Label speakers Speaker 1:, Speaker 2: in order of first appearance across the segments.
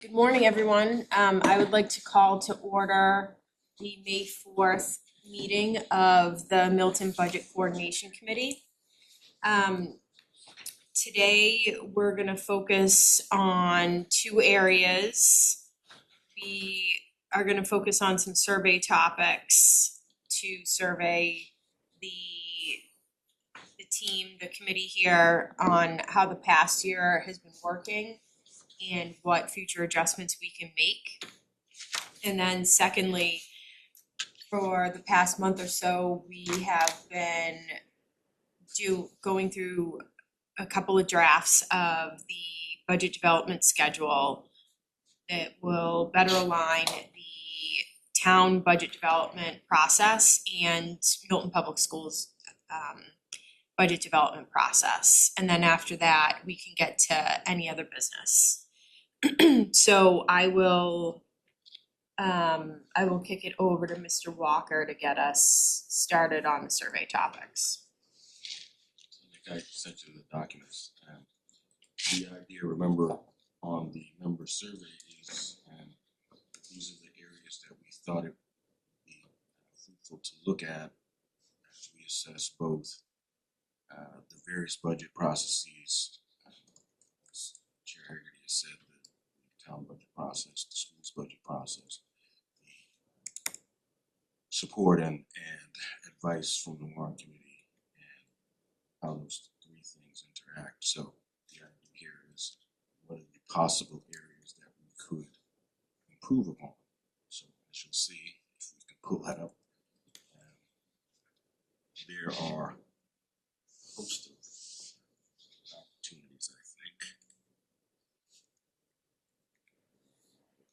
Speaker 1: Good morning, everyone. I would like to call to order the May 4th meeting of the Milton Budget Coordination Committee. Today, we're going to focus on two areas. We are going to focus on some survey topics to survey the team, the committee here on how the past year has been working and what future adjustments we can make. And then secondly, for the past month or so, we have been going through a couple of drafts of the budget development schedule that will better align the town budget development process and Milton Public Schools budget development process. And then after that, we can get to any other business. So I will kick it over to Mr. Walker to get us started on the survey topics.
Speaker 2: I think I sent you the documents. The idea, remember, on the member survey is these are the areas that we thought it would be fruitful to look at as we assess both the various budget processes. As Chair Haggerty has said, the town budget process, the school's budget process, the support and advice from the warrant committee, and how those three things interact. So the idea here is what are the possible areas that we could improve upon. So as you'll see, if we can pull that up, there are a host of opportunities, I think.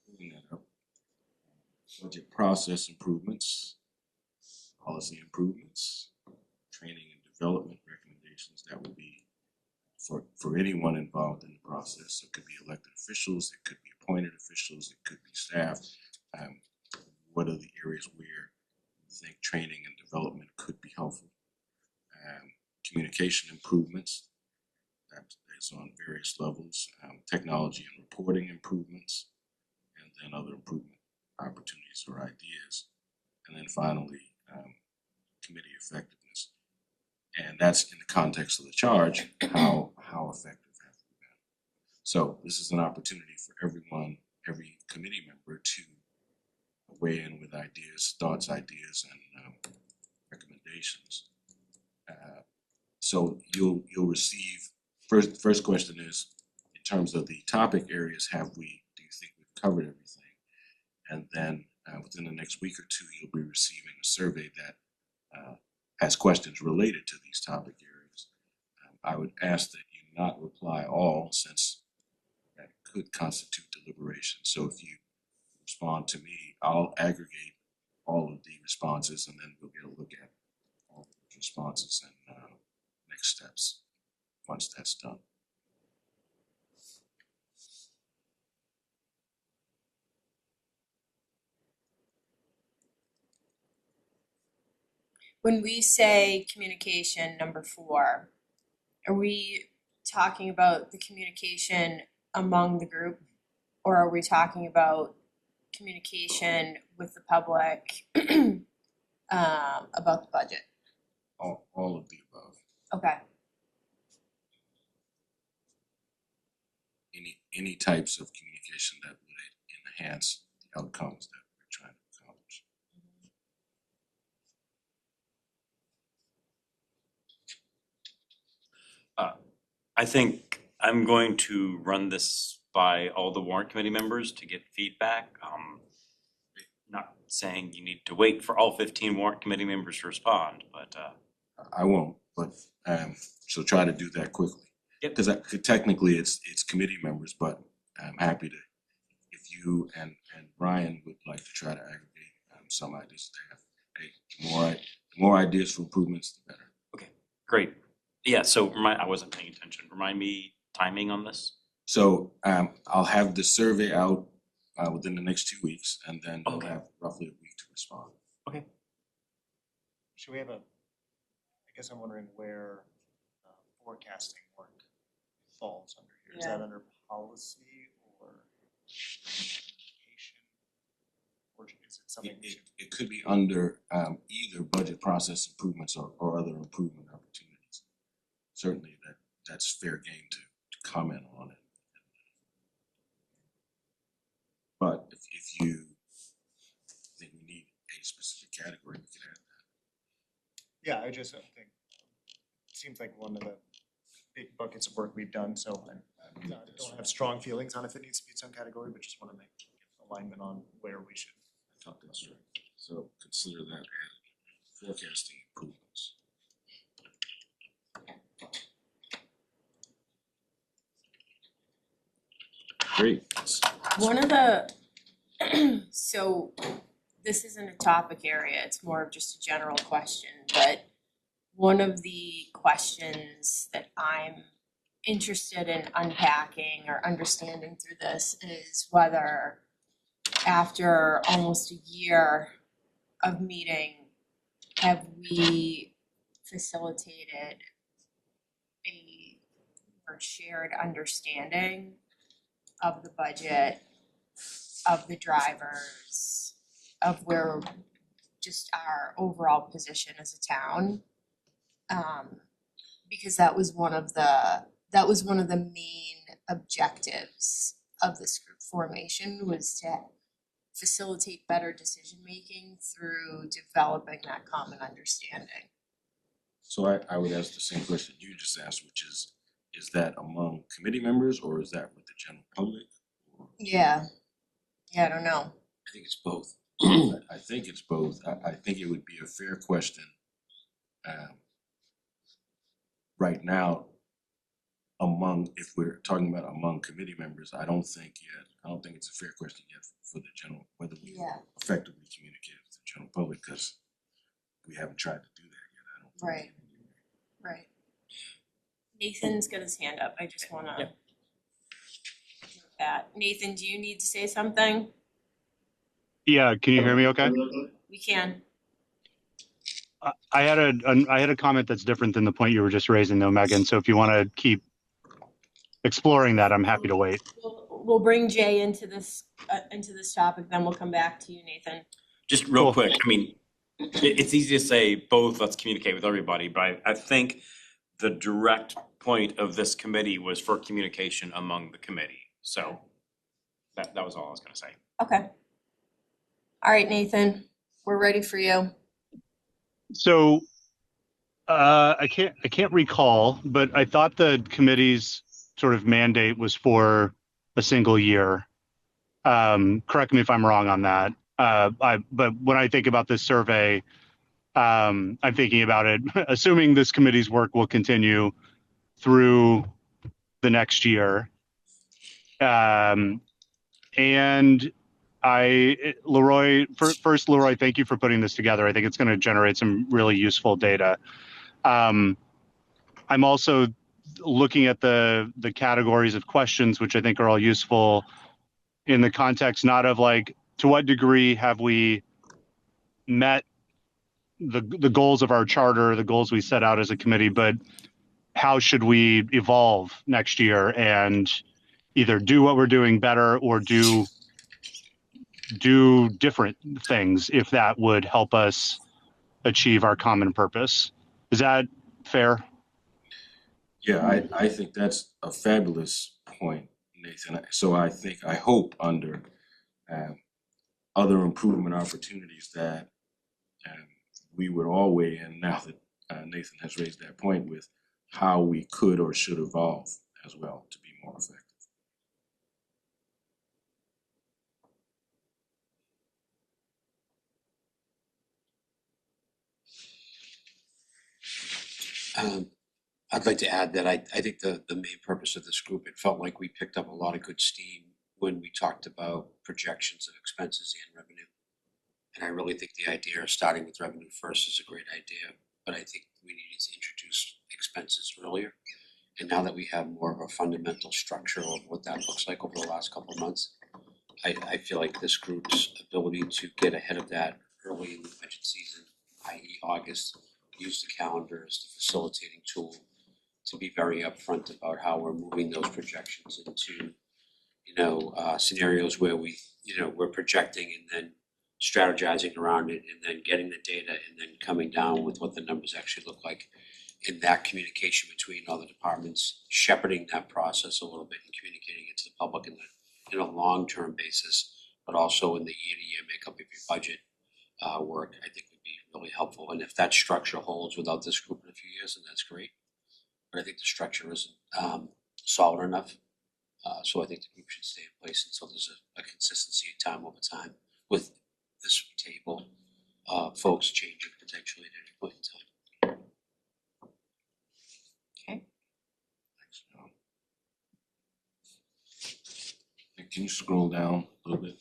Speaker 2: Pulling that up. Budget process improvements, policy improvements, training and development recommendations that will be for anyone involved in the process. It could be elected officials, it could be appointed officials, it could be staff. What are the areas where you think training and development could be helpful? Communication improvements, that is on various levels, technology and reporting improvements, and then other improvement opportunities or ideas. And then finally, committee effectiveness. And that's in the context of the charge, how effective have we been. So this is an opportunity for everyone, every committee member to weigh in with ideas, thoughts, ideas, and recommendations. So you'll receive, first question is, in terms of the topic areas, do you think we've covered everything? And then within the next week or two, you'll be receiving a survey that has questions related to these topic areas. I would ask that you not reply all, since that could constitute deliberation. So if you respond to me, I'll aggregate all of the responses, and then we'll get a look at all of those responses and next steps once that's done.
Speaker 1: When we say communication number 4, are we talking about the communication among the group, or are we talking about communication with the public about the budget?
Speaker 2: All of the above.
Speaker 1: Okay.
Speaker 2: Any types of communication that would enhance the outcomes that we're trying to accomplish.
Speaker 3: I think I'm going to run this by all the warrant committee members to get feedback. Not saying you need to wait for all 15 warrant committee members to respond, but
Speaker 2: I won't, but so try to do that quickly.
Speaker 3: Yep.
Speaker 2: Because technically it's committee members, but I'm happy to, if you and Ryan would like to try to aggregate some ideas to have. Hey, the more ideas for improvements, the better.
Speaker 3: okay, great. Yeah, so I wasn't paying attention. Remind me timing on this?
Speaker 2: So I'll have the survey out within the next 2 weeks, and then we'll
Speaker 3: Okay.
Speaker 2: have roughly a week to respond.
Speaker 3: Okay.
Speaker 4: Should we have I guess I'm wondering where forecasting work falls under here. Is that under policy or? Or is it something we should?
Speaker 2: It could be under either budget process improvements or other improvement opportunities. Certainly that's fair game to comment on it. But if you think we need a specific category, we can add that.
Speaker 4: Yeah, I just think it seems like one of the big buckets of work we've done, so I don't have strong feelings on if it needs to be its own category, but just want to make alignment on where we should.
Speaker 2: I thought that's right. So consider that added. Forecasting improvements. Great.
Speaker 1: One of the, so this isn't a topic area, it's more of just a general question, but one of the questions that I'm interested in unpacking or understanding through this is whether after almost a year of meeting, have we facilitated a or shared understanding of the budget, of the drivers, of where just our overall position as a town? Because that was one of the main objectives of this group formation, was to facilitate better decision making through developing that common understanding.
Speaker 2: So I would ask the same question you just asked, which is that among committee members or is that with the general public?
Speaker 1: Yeah, I don't know.
Speaker 2: I think it's both. I think it's both. I think it would be a fair question. Right now, if we're talking about among committee members, I don't think it's a fair question yet for the general, whether we effectively communicate with the general public, because we haven't tried to do that yet. I don't think.
Speaker 1: Right. Nathan's got his hand up. I just wanna note that. Nathan, do you need to say something?
Speaker 5: Yeah, can you hear me okay?
Speaker 1: We can.
Speaker 5: I had a comment that's different than the point you were just raising though, Megan. So if you want to keep exploring that, I'm happy to wait.
Speaker 1: We'll bring Jay into this topic, then we'll come back to you, Nathan.
Speaker 3: Just real
Speaker 5: Cool.
Speaker 3: quick, I mean, it's easy to say both, let's communicate with everybody, but I think the direct point of this committee was for communication among the committee. So that was all I was gonna say.
Speaker 1: Okay. All right, Nathan, we're ready for you.
Speaker 5: So I can't recall, but I thought the committee's sort of mandate was for a single year. Correct me if I'm wrong on that. But when I think about this survey, I'm thinking about it, assuming this committee's work will continue through the next year. And Leroy, thank you for putting this together. I think it's going to generate some really useful data. I'm also looking at the categories of questions, which I think are all useful in the context, not of like, to what degree have we met the goals of our charter, the goals we set out as a committee, but how should we evolve next year and either do what we're doing better or do different things if that would help us achieve our common purpose. Is that fair?
Speaker 2: Yeah, I think that's a fabulous point, Nathan. So I hope under other improvement opportunities that we would all weigh in now that Nathan has raised that point with how we could or should evolve as well to be more effective.
Speaker 6: I'd like to add that I think the main purpose of this group, it felt like we picked up a lot of good steam when we talked about projections of expenses and revenue. And I really think the idea of starting with revenue first is a great idea, but I think we needed to introduce expenses earlier. And now that we have more of a fundamental structure of what that looks like over the last couple of months, I feel like this group's ability to get ahead of that early in the budget season, i.e. August, use the calendar as the facilitating tool to be very upfront about how we're moving those projections into scenarios where we're projecting and then strategizing around it and then getting the data and then coming down with what the numbers actually look like. In that communication between all the departments, shepherding that process a little bit and communicating it to the public in a long-term basis, but also in the year-to-year makeup of your budget work, I think would be really helpful. And if that structure holds without this group in a few years, then that's great. But I think the structure isn't solid enough. So I think the group should stay in place until there's a consistency of time over time with this table, folks changing potentially at any point in time.
Speaker 2: Thanks, John. And can you scroll down a little bit?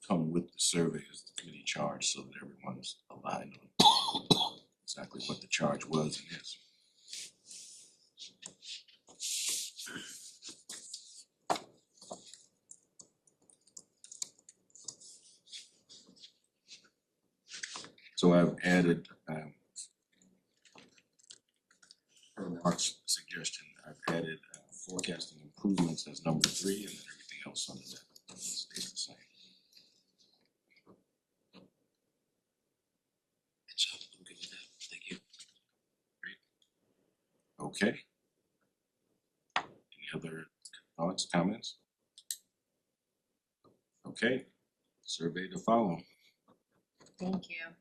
Speaker 2: Come with the survey as the committee charge so that everyone's aligned on exactly what the charge was and is. So I've added, per Mark's suggestion, I've added forecasting improvements as number 3, and then everything else under that stays the same.
Speaker 6: So I'm good with that. Thank you.
Speaker 2: Okay. Any other thoughts, comments? Okay, survey to follow.
Speaker 1: Thank you.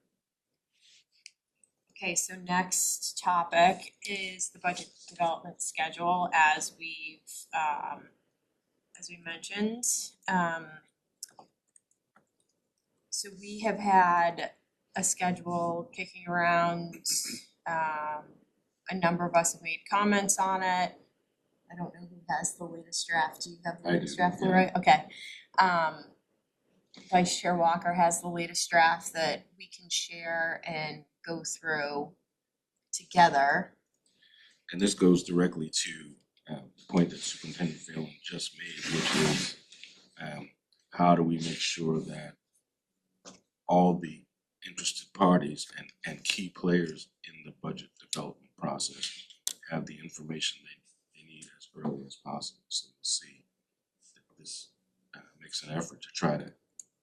Speaker 1: Okay, so next topic is the budget development schedule as we mentioned. So we have had a schedule kicking around. A number of us have made comments on it. I don't know who has the latest draft. Do you have the
Speaker 2: I
Speaker 1: latest
Speaker 2: do,
Speaker 1: draft,
Speaker 2: yeah.
Speaker 1: Leroy? Okay. Vice Chair Walker has the latest draft that we can share and go through together.
Speaker 2: And this goes directly to the point that Superintendent Phelan just made, which is how do we make sure that all the interested parties and key players in the budget development process have the information they need as early as possible. So we'll see that this makes an effort to try to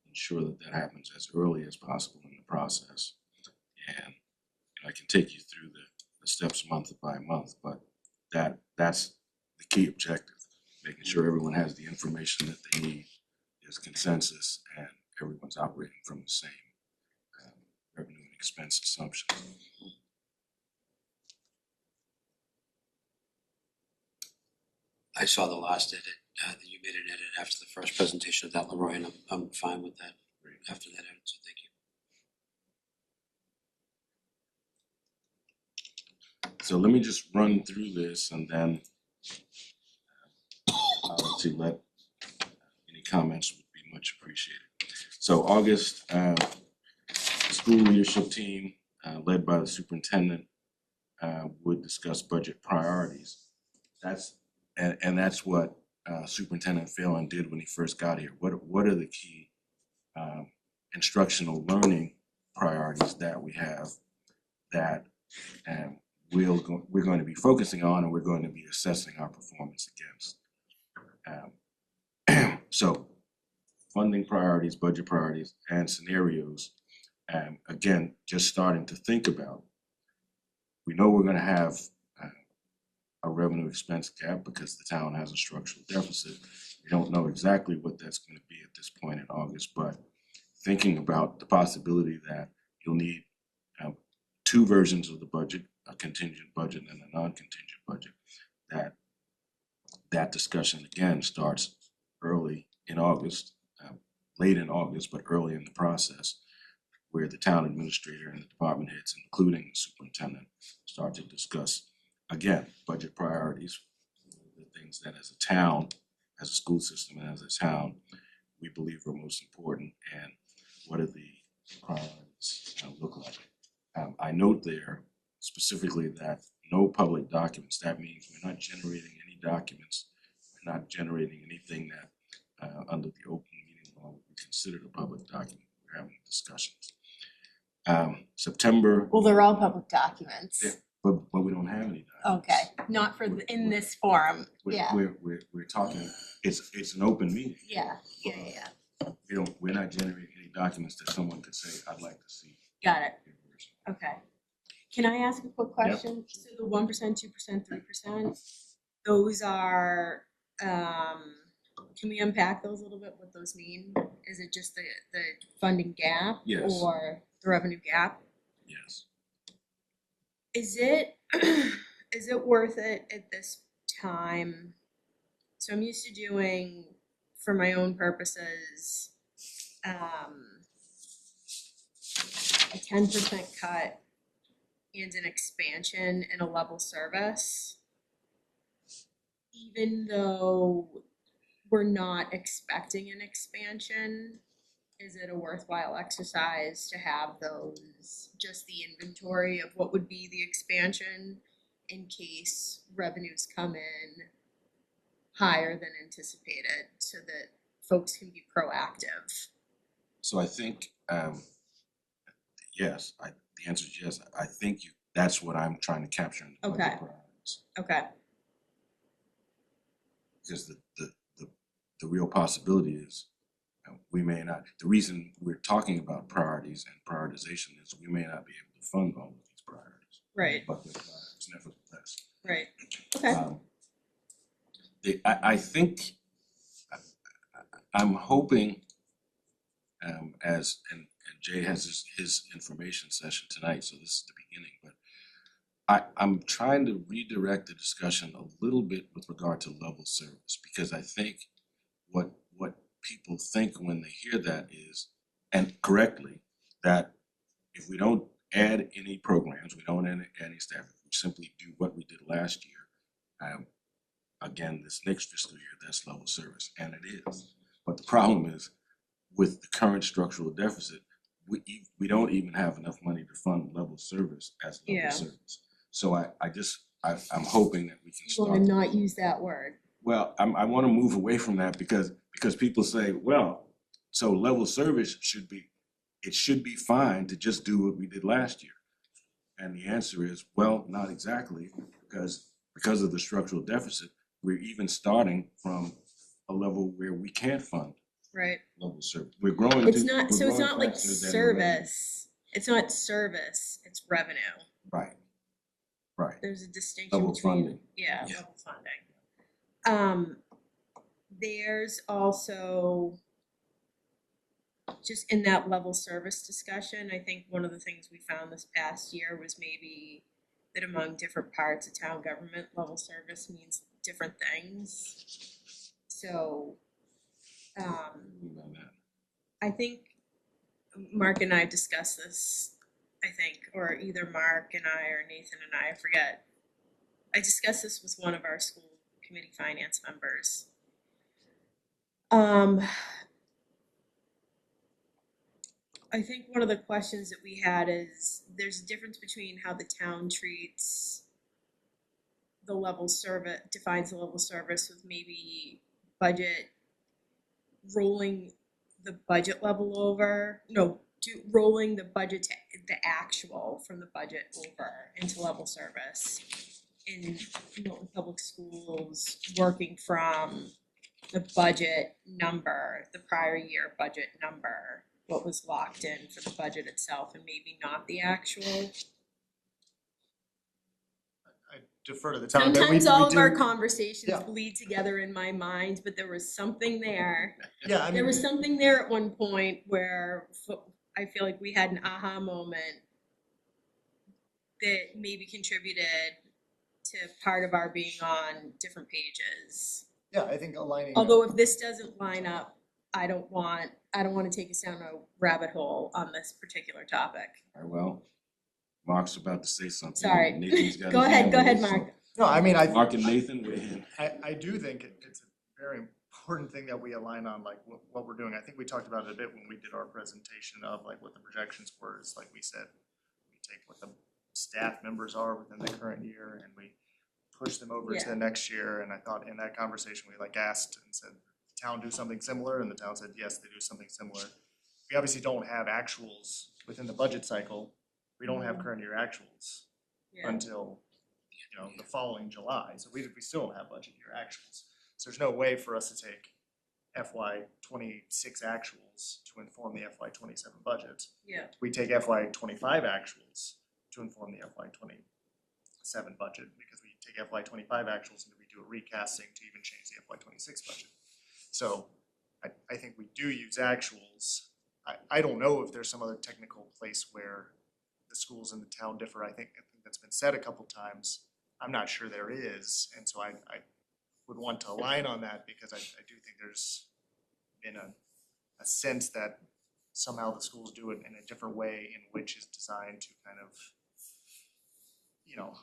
Speaker 2: ensure that that happens as early as possible in the process. And I can take you through the steps month by month, but that's the key objective, making sure everyone has the information that they need, there's consensus, and everyone's operating from the same revenue and expense assumptions.
Speaker 6: I saw the last edit, that you made an edit after the first presentation of that, Leroy, and I'm fine with that after that edit, so thank you.
Speaker 2: So let me just run through this and then I'll let any comments would be much appreciated. So August, the school leadership team led by the superintendent would discuss budget priorities. That's what Superintendent Phelan did when he first got here. What are the key instructional learning priorities that we have that we're going to be focusing on and we're going to be assessing our performance against. So funding priorities, budget priorities, and scenarios, again, just starting to think about, we know we're going to have a revenue expense gap because the town has a structural deficit. We don't know exactly what that's going to be at this point in August, but thinking about the possibility that you'll need 2 versions of the budget, a contingent budget and a non-contingent budget, that discussion again starts early in August, late in August, but early in the process, where the town administrator and the department heads, including the superintendent, start to discuss, again, budget priorities, the things that as a town, as a school system and as a town, we believe are most important, and what do the priorities look like. I note there specifically that no public documents. That means we're not generating any documents. We're not generating anything that under the open meeting law would be considered a public document. We're having discussions. September.
Speaker 1: Well, they're all public documents.
Speaker 2: Yeah, but we don't have any documents.
Speaker 1: Okay. not for, in this forum, yeah,
Speaker 2: We're talking, it's an open meeting.
Speaker 1: yeah.
Speaker 2: We're not generating any documents that someone could say, I'd like to see.
Speaker 1: Got it, okay. Can I ask a quick question? So the 1%, 2%, 3%, those are, can we unpack those a little bit, what those mean? Is it just the funding gap?
Speaker 2: Yes.
Speaker 1: Or the revenue gap?
Speaker 2: Yes.
Speaker 1: Is it, is it worth it at this time? So I'm used to doing, for my own purposes, a 10% cut and an expansion and a level service. Even though we're not expecting an expansion, is it a worthwhile exercise to have those, just the inventory of what would be the expansion in case revenues come in higher than anticipated, so that folks can be proactive?
Speaker 2: So I think, yes, the answer is yes. I think that's what I'm trying to capture in the budget
Speaker 1: Okay.
Speaker 2: priorities.
Speaker 1: Okay,
Speaker 2: Because the real possibility is we may not, the reason we're talking about priorities and prioritization is we may not be able to fund all of these priorities.
Speaker 1: right,
Speaker 2: But they're priorities nevertheless.
Speaker 1: right, okay,
Speaker 2: I think, I'm hoping, and Jay has his information session tonight, so this is the beginning, but I'm trying to redirect the discussion a little bit with regard to level service, because I think what people think when they hear that is, and correctly, that if we don't add any programs, we don't add any staff, we simply do what we did last year, again, this next fiscal year, that's level service, and it is. But the problem is, with the current structural deficit, we don't even have enough money to fund level service as level
Speaker 1: Yeah.
Speaker 2: service. So I'm hoping that we can
Speaker 1: well,
Speaker 2: start.
Speaker 1: and not use that word,
Speaker 2: Well, I want to move away from that because people say, well, so level service should be fine to just do what we did last year. And the answer is, well, not exactly, because of the structural deficit, we're even starting from a level where we can't fund
Speaker 1: right?
Speaker 2: level service. We're growing.
Speaker 1: It's not, so it's not like
Speaker 2: faster than revenue.
Speaker 1: service, it's not service, it's revenue.
Speaker 2: Right.
Speaker 1: There's a distinction
Speaker 2: Level
Speaker 1: between,
Speaker 2: funding.
Speaker 1: yeah,
Speaker 2: Yeah.
Speaker 1: level funding. There's also, just in that level service discussion, I think one of the things we found this past year was maybe that among different parts of town government, level service means different things. So, I think Mark and I discussed this, I think, or either Mark and I or Nathan and I forget. I discussed this with one of our school committee finance members. I think one of the questions that we had is there's a difference between how the town treats the level service, defines the level service with maybe budget, rolling the budget level over, rolling the budget to the actual from the budget over into level service. In Milton Public Schools, working from the budget number, the prior year budget number, what was locked in for the budget itself, and maybe not the actual.
Speaker 4: I defer to the town.
Speaker 1: Sometimes all of our
Speaker 4: Yeah.
Speaker 1: conversations bleed together in my mind, but there was something there.
Speaker 4: Yeah, I mean.
Speaker 1: There was something there at one point where I feel like we had an aha moment that maybe contributed to part of our being on different pages.
Speaker 4: Yeah, I think aligning.
Speaker 1: Although if this doesn't line up, I don't want to take us down a rabbit hole on this particular topic.
Speaker 2: All right, well, Mark's about to say something.
Speaker 1: Sorry.
Speaker 2: Nathan's got
Speaker 1: Go
Speaker 2: his
Speaker 1: ahead,
Speaker 2: hand
Speaker 1: go ahead,
Speaker 2: raised, so-
Speaker 1: Mark.
Speaker 4: No, I mean,
Speaker 2: Mark and Nathan, weigh in.
Speaker 4: I do think it's a very important thing that we align on, like what we're doing. I think we talked about it a bit when we did our presentation of like what the projections were. Is like we said, we take what the staff members are within the current year and we push them over to the next year. And I thought in that conversation, we like asked and said, the town do something similar? And the town said, yes, they do something similar. We obviously don't have actuals within the budget cycle. We don't have current year actuals until you know, the following July, so we still don't have budget year actuals. So there's no way for us to take FY 26 actuals to inform the FY 27 budget.
Speaker 7: Yeah.
Speaker 4: We take FY 25 actuals to inform the FY 27 budget, because we take FY 25 actuals and we do a recasting to even change the FY 26 budget. So I think we do use actuals. I don't know if there's some other technical place where the schools in the town differ. I think that's been said a couple times. I'm not sure there is, and so I would want to align on that, because I do think there's been a sense that somehow the schools do it in a different way, in which is designed to kind of, you know,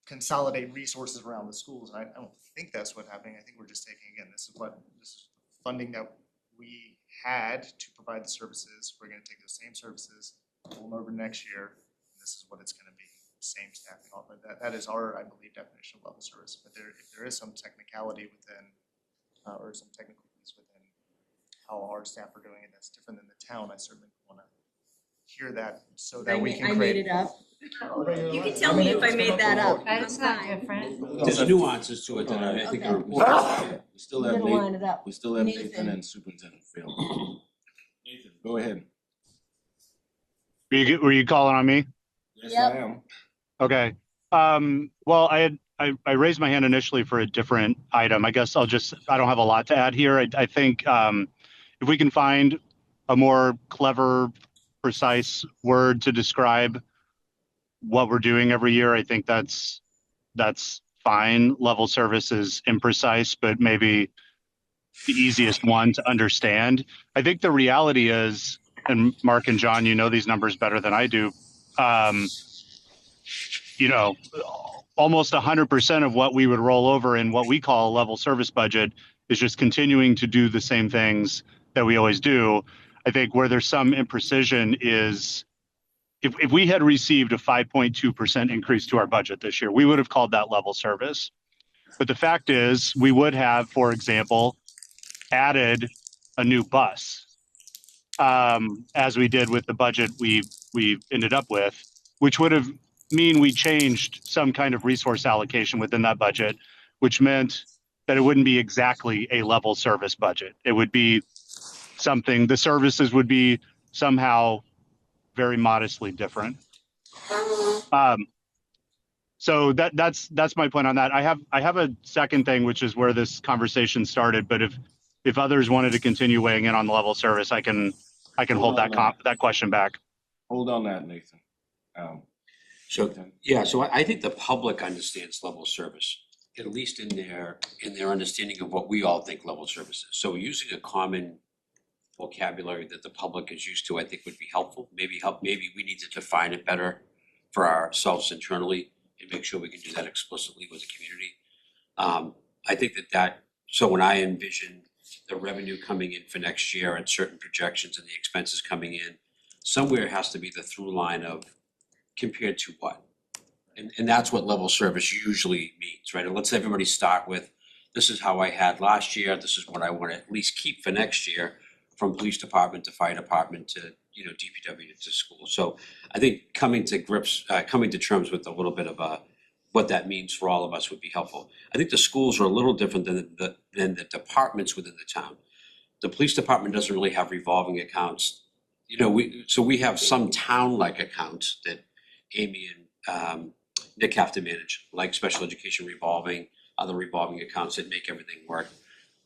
Speaker 4: consolidate resources around the schools. And I don't think that's what's happening. I think we're just taking, again, this is funding that we had to provide the services. We're gonna take those same services, roll them over next year, and this is what it's gonna be. Same staffing, all that is our, I believe, definition of level service. But if there is some technicality within, or some technical piece within how our staff are doing it that's different than the town, I certainly want to hear that, so that we can
Speaker 7: I
Speaker 4: create.
Speaker 7: made it up. You can tell me if I made that up.
Speaker 8: It's not different.
Speaker 6: There's nuances to it that I think are.
Speaker 2: We still have
Speaker 7: I'm gonna line it up.
Speaker 2: we still have
Speaker 7: Nathan.
Speaker 2: Nathan and Superintendent Phil. Nathan, go ahead.
Speaker 5: Were you calling on me?
Speaker 2: Yes,
Speaker 7: Yep.
Speaker 2: I am.
Speaker 5: Okay. Well, I raised my hand initially for a different item. I guess I don't have a lot to add here. I think if we can find a more clever, precise word to describe what we're doing every year, I think that's fine. Level service is imprecise, but maybe the easiest one to understand. I think the reality is, and Mark and John, you know these numbers better than I do, you know, almost 100% of what we would roll over in what we call a level service budget is just continuing to do the same things that we always do. I think where there's some imprecision is if we had received a 5.2% increase to our budget this year, we would have called that level service. But the fact is, we would have, for example, added a new bus, as we did with the budget we ended up with, which would have mean we changed some kind of resource allocation within that budget, which meant that it wouldn't be exactly a level service budget. It would be something, the services would be somehow very modestly different. So that's my point on that. I have a second thing, which is where this conversation started, but if others wanted to continue weighing in on the level service, I can hold that question back.
Speaker 2: Hold on that, Nathan.
Speaker 6: So I think the public understands level service, at least in their understanding of what we all think level service is. So using a common vocabulary that the public is used to, I think would be helpful. Maybe we need to define it better for ourselves internally and make sure we can do that explicitly with the community. I think so when I envision the revenue coming in for next year and certain projections and the expenses coming in, somewhere has to be the through line of compared to what? And that's what level service usually means, right? And let's everybody start with, this is how I had last year, this is what I want to at least keep for next year, from police department to fire department to, DPW to school. So I think coming to terms with a little bit of what that means for all of us would be helpful. I think the schools are a little different than the departments within the town. The police department doesn't really have revolving accounts. We have some town-like accounts that Amy and Nick have to manage, like special education revolving, other revolving accounts that make everything work.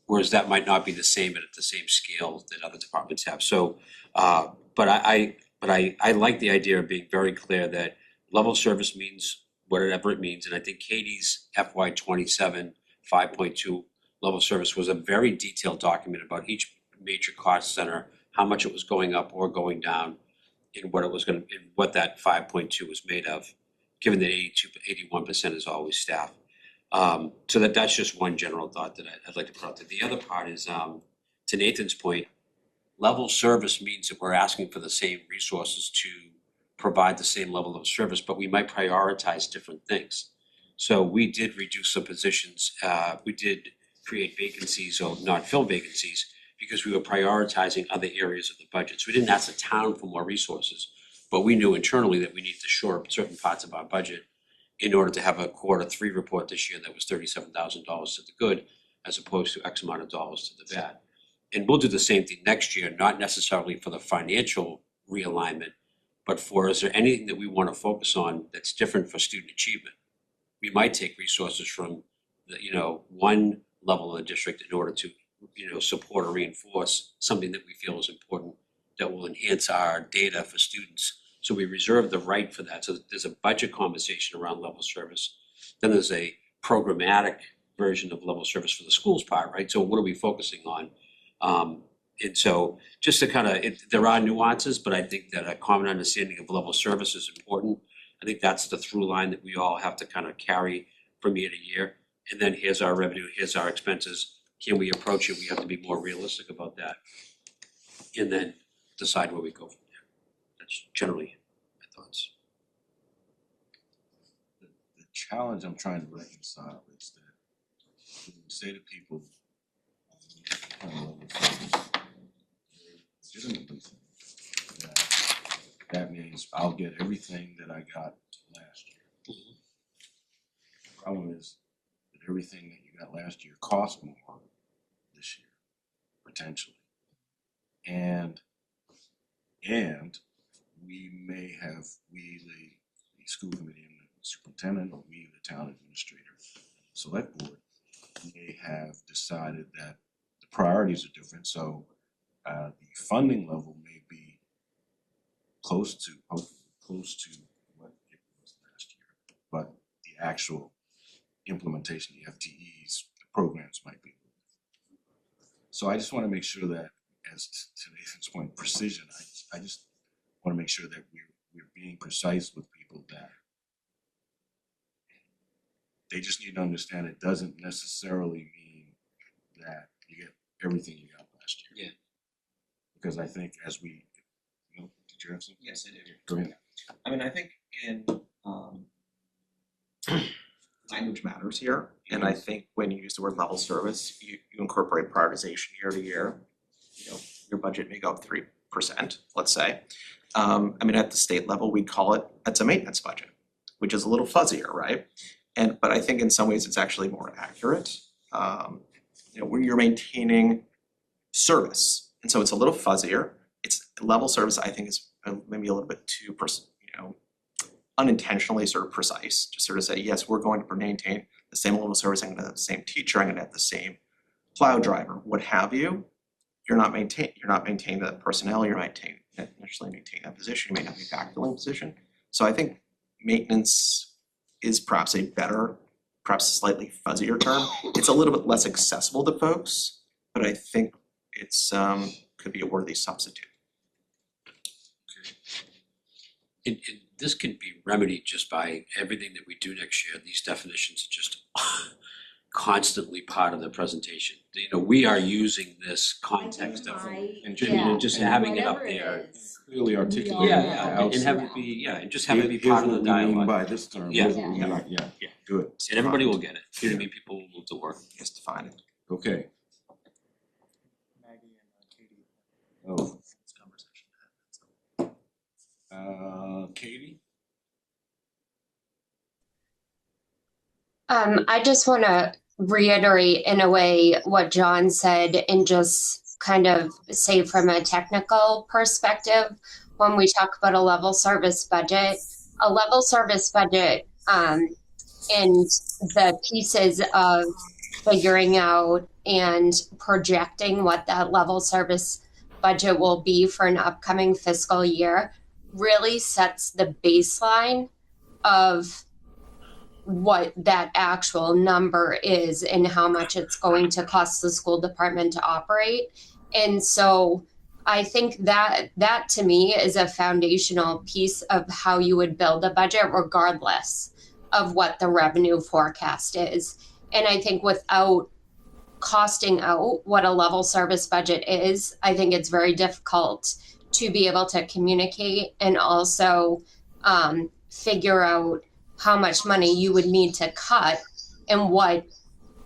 Speaker 6: Whereas that might not be the same at the same scale that other departments have. So, but I like the idea of being very clear that level service means whatever it means. And I think Katie's FY 27 5.2 level service was a very detailed document about each major cost center, how much it was going up or going down, and what that 5.2 was made of, given that 81% is always staff. So that's just one general thought that I'd like to put out there. The other part is, to Nathan's point, level service means that we're asking for the same resources to provide the same level of service, but we might prioritize different things. So we did reduce some positions. We did create vacancies or not fill vacancies because we were prioritizing other areas of the budget. So we didn't ask the town for more resources, but we knew internally that we needed to shore up certain parts of our budget. in order to have a Q3 report this year that was $37,000 to the good, as opposed to X amount of dollars to the bad. And we'll do the same thing next year, not necessarily for the financial realignment, but for, is there anything that we want to focus on that's different for student achievement? We might take resources from the, one level of the district in order to, support or reinforce something that we feel is important that will enhance our data for students. So we reserve the right for that. So there's a budget conversation around level service. Then there's a programmatic version of level service for the schools part, right? So what are we focusing on? And so just to kind of, there are nuances, but I think that a common understanding of level service is important. I think that's the through line that we all have to kind of carry from year to year. And then here's our revenue, here's our expenses. Can we approach it? We have to be more realistic about that. And then decide where we go from there. That's generally my thoughts.
Speaker 2: The challenge I'm trying to reconcile is that when we say to people, legitimately think that means I'll get everything that I got last year. The problem is that everything that you got last year cost more this year, potentially. And we may have, the school committee and the superintendent, or we, the town administrator, select board, may have decided that the priorities are different. So the funding level may be close to what it was last year, but the actual implementation, the FTEs, the programs might be. So I just want to make sure that, as to Nathan's point, precision, I just want to make sure that we're being precise with people, that they just need to understand it doesn't necessarily mean that you get everything you got last year.
Speaker 6: Yeah.
Speaker 2: Because I think as we, did you have something?
Speaker 8: Yes, I do.
Speaker 2: Go ahead.
Speaker 8: I mean, I think in language matters here, and I think when you use the word level service, you incorporate prioritization year to year. Your budget may go up 3%, let's say. I mean, at the state level, we call it, it's a maintenance budget, which is a little fuzzier, right? But I think in some ways it's actually more accurate. Where you're maintaining service, and so it's a little fuzzier. It's level service, I think, is maybe a little bit too unintentionally sort of precise, to sort of say, yes, we're going to maintain the same level of service, I'm gonna have the same teacher, I'm gonna have the same plow driver, what have you. You're not maintaining the personnel, you're not necessarily maintaining that position, you may not be backfilling position. So I think maintenance is perhaps a better, perhaps a slightly fuzzier term. It's a little bit less accessible to folks, but I think it's could be a worthy substitute.
Speaker 6: And this can be remedied just by everything that we do next year. These definitions are just constantly part of the presentation. We are using this context of, and just having it up there.
Speaker 2: Clearly articulated.
Speaker 6: Yeah, and have it be, and just have it be part of the dialogue.
Speaker 2: By this term.
Speaker 6: Yeah.
Speaker 2: Here's what we mean. Yeah, good.
Speaker 6: And everybody will get it. You know what I mean? People will move to work.
Speaker 8: Just define it.
Speaker 2: Okay.
Speaker 4: Maggie and Katie.
Speaker 2: Oh,
Speaker 4: This conversation.
Speaker 2: Katie?
Speaker 9: I just want to reiterate in a way what John said and just kind of say from a technical perspective, when we talk about a level service budget and the pieces of figuring out and projecting what that level service budget will be for an upcoming fiscal year really sets the baseline of what that actual number is and how much it's going to cost the school department to operate. And so I think that to me is a foundational piece of how you would build a budget regardless of what the revenue forecast is. And I think without costing out what a level service budget is, I think it's very difficult to be able to communicate and also figure out how much money you would need to cut and what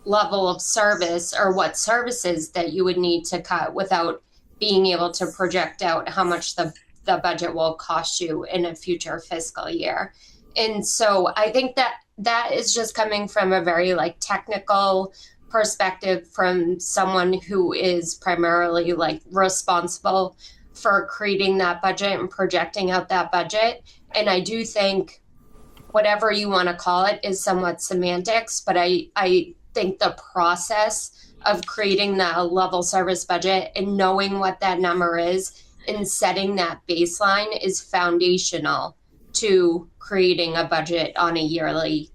Speaker 9: level of service or what services that you would need to cut without being able to project out how much the budget will cost you in a future fiscal year. And so I think that that is just coming from a very like technical perspective from someone who is primarily like responsible for creating that budget and projecting out that budget. And I do think whatever you want to call it is somewhat semantics, but I think the process of creating that level service budget and knowing what that number is and setting that baseline is foundational to creating a budget on a yearly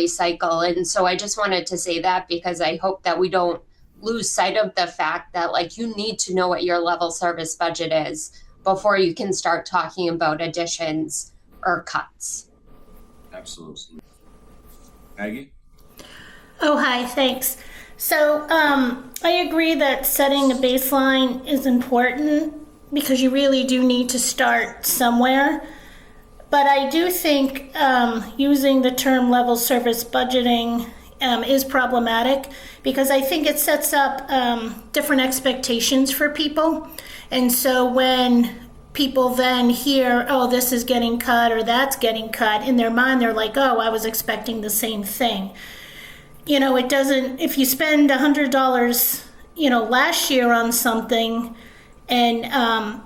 Speaker 9: cycle. And so I just wanted to say that because I hope that we don't lose sight of the fact that like you need to know what your level service budget is before you can start talking about additions or cuts.
Speaker 2: Absolutely. Aggie?
Speaker 10: Oh, hi, thanks. So I agree that setting a baseline is important because you really do need to start somewhere. But I do think using the term level service budgeting is problematic because I think it sets up different expectations for people. And so when people then hear, oh, this is getting cut or that's getting cut, in their mind they're like, oh, I was expecting the same thing. You know, it doesn't, if you spend $100, you know, last year on something and,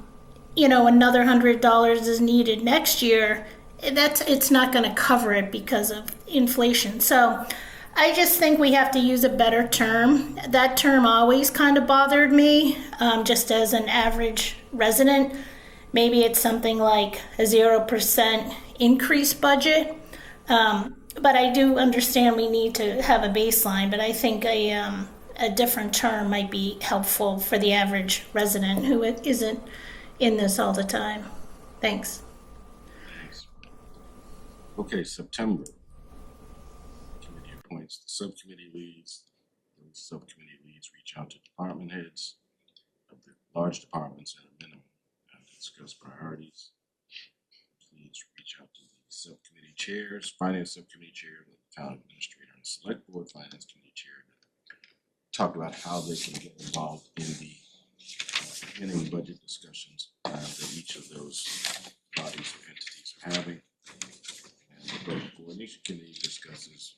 Speaker 10: you know, another $100 is needed next year, it's not going to cover it because of inflation. So I just think we have to use a better term. That term always kind of bothered me, just as an average resident. Maybe it's something like a 0% increase budget. But I do understand we need to have a baseline, but I think a different term might be helpful for the average resident who isn't in this all the time. Thanks.
Speaker 2: Thanks. Okay, September. Committee appoints the subcommittee leads. Those subcommittee leads reach out to department heads of the large departments at a minimum and discuss priorities. Please reach out to the subcommittee chairs, finance subcommittee chair, the town administrator, and the select board finance committee chair to talk about how they can get involved in the beginning budget discussions that each of those bodies or entities are having. And the budget coordination committee discusses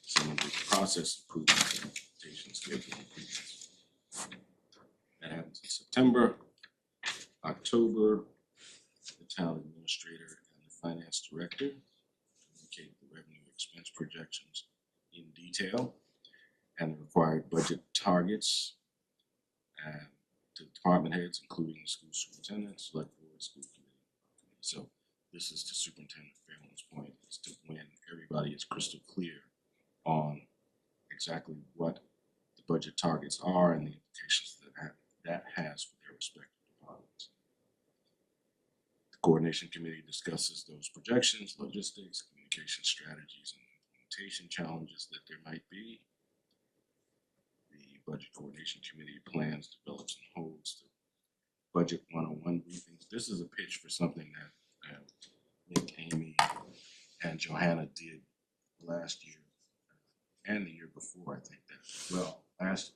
Speaker 2: some of the process improvements and implementation schedule improvements. That happens in September. October, the town administrator and the finance director communicate the revenue expense projections in detail and the required budget targets and to department heads, including the school superintendent, select board, school committee. So this is to Superintendent Fairland's point, is to when everybody is crystal clear on exactly what the budget targets are and the implications that has for their respective departments. The coordination committee discusses those projections, logistics, communication strategies, and implementation challenges that there might be. The budget coordination committee plans, develops, and holds the budget 101 briefings. This is a pitch for something that Nick, Amy, and Johanna did last year and the year before. I think that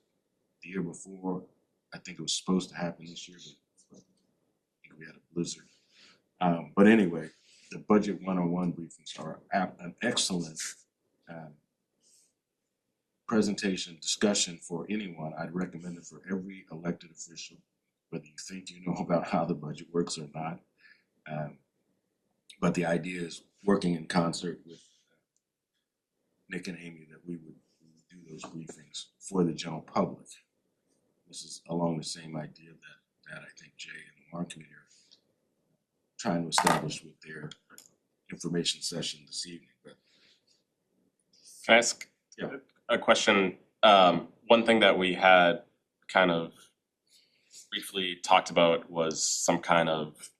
Speaker 2: the year before, I think it was supposed to happen this year, but I think we had a blizzard. But anyway, the budget 101 briefings are an excellent presentation discussion for anyone. I'd recommend it for every elected official, whether you think you know about how the budget works or not. But the idea is working in concert with Nick and Amy that we would do those briefings for the general public. This is along the same idea that I think Jay and the Warren Committee are trying to establish with their information session this evening. But
Speaker 11: can I ask a question? One thing that we had kind of briefly talked about was some kind of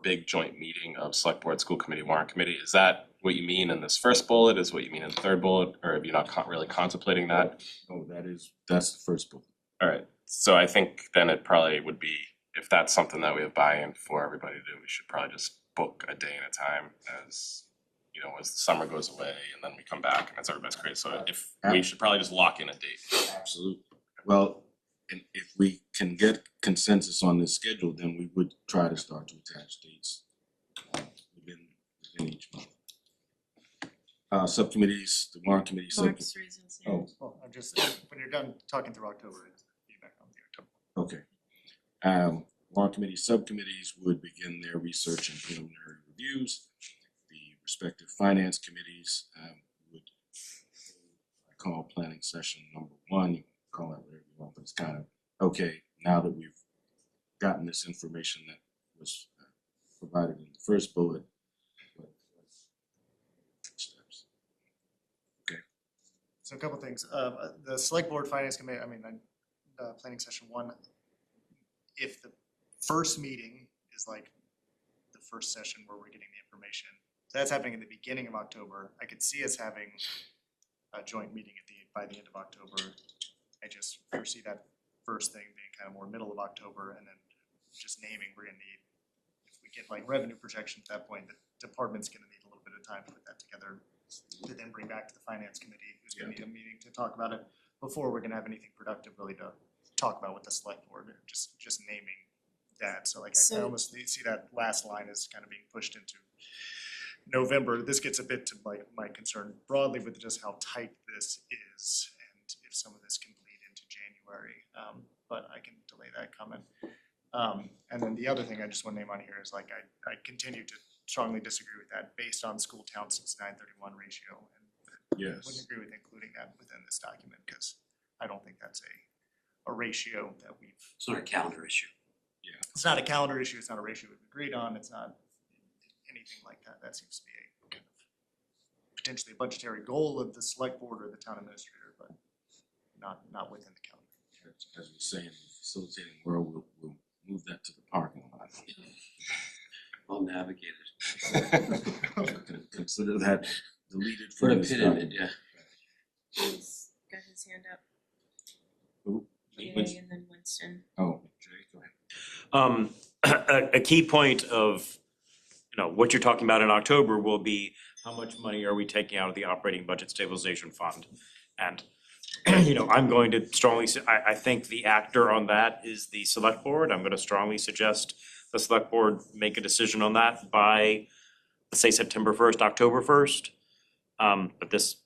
Speaker 11: big joint meeting of select board, school committee, warrant committee. Is that what you mean in this first bullet? Is what you mean in the third bullet? Or have you not really contemplating that?
Speaker 2: Oh, that's the first bullet.
Speaker 11: All right. So I think then it probably would be, if that's something that we have buy-in for everybody to do, we should probably just book a day at a time as, you know, as the summer goes away and then we come back and it's everybody's crazy. So if we should probably just lock in a date.
Speaker 2: Absolutely. Well, and if we can get consensus on this schedule, then we would try to start to attach dates within each month. Subcommittees, the warrant committee,
Speaker 1: Mark's reasons, yeah.
Speaker 2: oh,
Speaker 4: Well, I'm just, when you're done talking through October, it's feedback on the October.
Speaker 2: okay. Warrant committee subcommittees would begin their research and preliminary reviews. The respective finance committees would call planning session number 1. You can call that whatever you want, but it's kind of okay now that we've gotten this information that was provided in the first bullet. Steps. Okay.
Speaker 4: So a couple things, the select board finance committee, planning session 1, if the first meeting is like the first session where we're getting the information, that's happening in the beginning of October. I could see us having a joint meeting by the end of October. I just foresee that first thing being kind of more middle of October, and then just naming, we're gonna need, if we get like revenue projections at that point, the department's gonna need a little bit of time to put that together to then bring back to the finance committee, who's gonna need a meeting to talk about it before we're gonna have anything productive really to talk about with the select board, just naming that. So like I
Speaker 1: So-
Speaker 4: almost see that last line as kind of being pushed into November. This gets a bit to my concern broadly with just how tight this is, and if some of this can bleed into January, but I can delay that comment. And then the other thing I just want to name on here is like I continue to strongly disagree with that based on school town 69/31 ratio, and
Speaker 2: Yes.
Speaker 4: wouldn't agree with including that within this document because I don't think that's a ratio that we've.
Speaker 6: It's not a calendar issue.
Speaker 4: It's not a calendar issue. It's not a ratio we've agreed on. It's not anything like that. That seems to be a kind of potentially a budgetary goal of the select board or the town administrator, but not within the calendar.
Speaker 2: As we say in the facilitating world, we'll move that to the parking lot.
Speaker 6: Well navigated.
Speaker 2: Consider that deleted
Speaker 6: Put a
Speaker 2: from this
Speaker 6: pin in it,
Speaker 2: document.
Speaker 6: yeah.
Speaker 1: He's got his hand up.
Speaker 2: Who?
Speaker 1: Jay and then Winston.
Speaker 2: Oh, Jay, go ahead.
Speaker 3: A key point of, what you're talking about in October will be how much money are we taking out of the operating budget stabilization fund? And, I'm going to strongly, I think the actor on that is the select board. I'm gonna strongly suggest the select board make a decision on that by, let's say, September 1st, October 1st. But this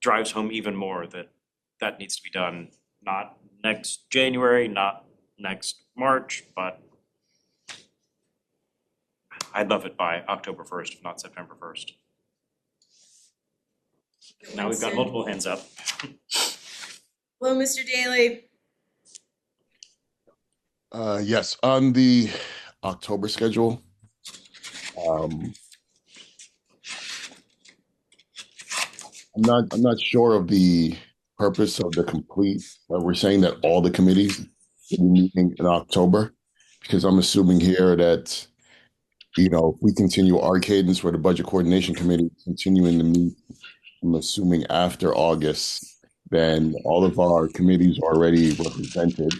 Speaker 3: drives home even more that needs to be done, not next January, not next March, but I'd love it by October 1st, if not September 1st. Now we've got
Speaker 1: Winston.
Speaker 3: multiple hands up.
Speaker 1: Hello, Mr. Daly.
Speaker 12: Yes, on the October schedule, I'm not sure of the purpose of the complete. We're saying that all the committees will be meeting in October, because I'm assuming here that, if we continue our cadence where the budget coordination committee is continuing to meet, I'm assuming after August, then all of our committees are already represented.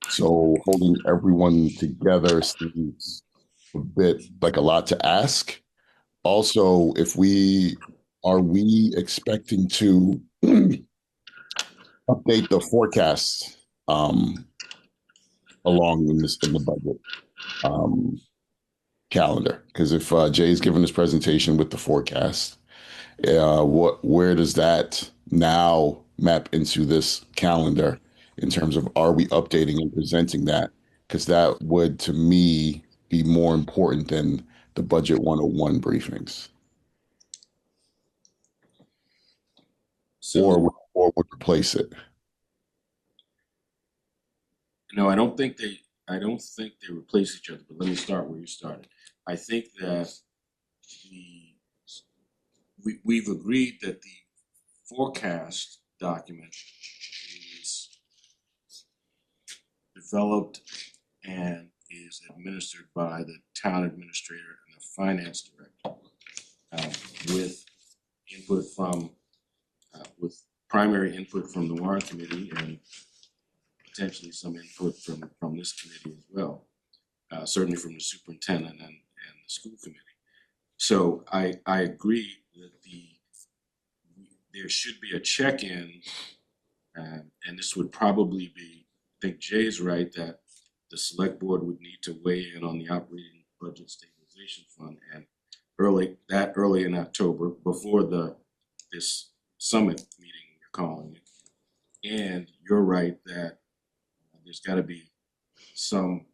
Speaker 12: So holding everyone together seems a bit like a lot to ask. Also, are we expecting to update the forecast along in the budget calendar? Because if Jay's given his presentation with the forecast, where does that now map into this calendar in terms of, are we updating and presenting that? Because that would, to me, be more important than the Budget 101 briefings,
Speaker 2: So,
Speaker 12: or would replace it.
Speaker 2: no, I don't think they replace each other, but let me start where you started. I think that we've agreed that the forecast document is developed and is administered by the town administrator and the finance director, with input from, with primary input from the warrant committee and potentially some input from this committee as well, certainly from the superintendent and the school committee. So I agree that there should be a check-in, and this would probably be, I think Jay's right, that the select board would need to weigh in on the operating budget stabilization fund, and early in October, before the this summit meeting you're calling it. And you're right that there's gotta be some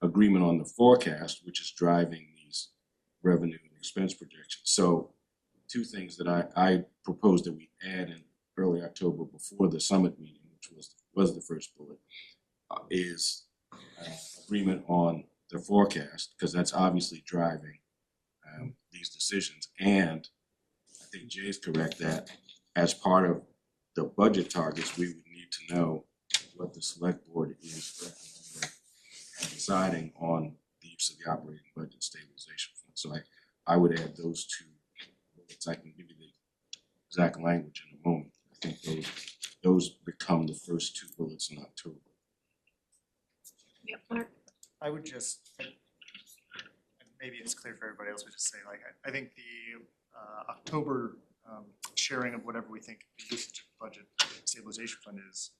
Speaker 2: agreement on the forecast, which is driving these revenue and expense projections. So two things that I proposed that we add in early October before the summit meeting, which was the first bullet, is agreement on the forecast, because that's obviously driving these decisions. And I think Jay's correct that as part of the budget targets, we would need to know what the select board is recommending and deciding on the use of the operating budget stabilization fund. So I would add those two bullets. I can give you the exact language in a moment. I think those become the first two bullets in October.
Speaker 1: Yep, Mark.
Speaker 4: I would just, and maybe it's clear for everybody else, would just say, like, I think the October sharing of whatever we think the usage of budget stabilization fund is